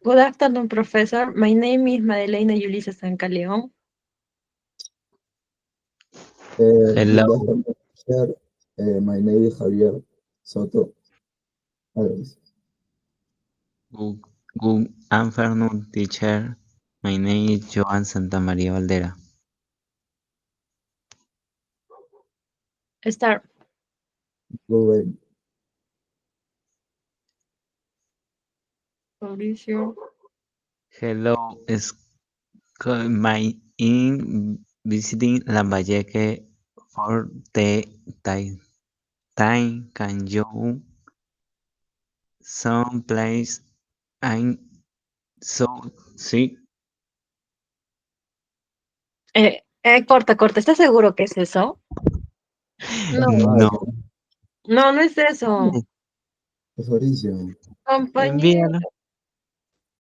Good afternoon, professor. My name is Madeleine Ulises Ancaleón. Hello. Good afternoon, teacher. My name is Javier Soto Álvarez. Good afternoon, teacher. My name is Joan Santamaria Valdera. Start. Good Mauricio. Hello, my in visiting Lambayeque for the time. Can you some place I'm so sick? Corta. ¿Estás seguro que es eso? No, No. no es eso. Es Mauricio. Compañero. Envíalo.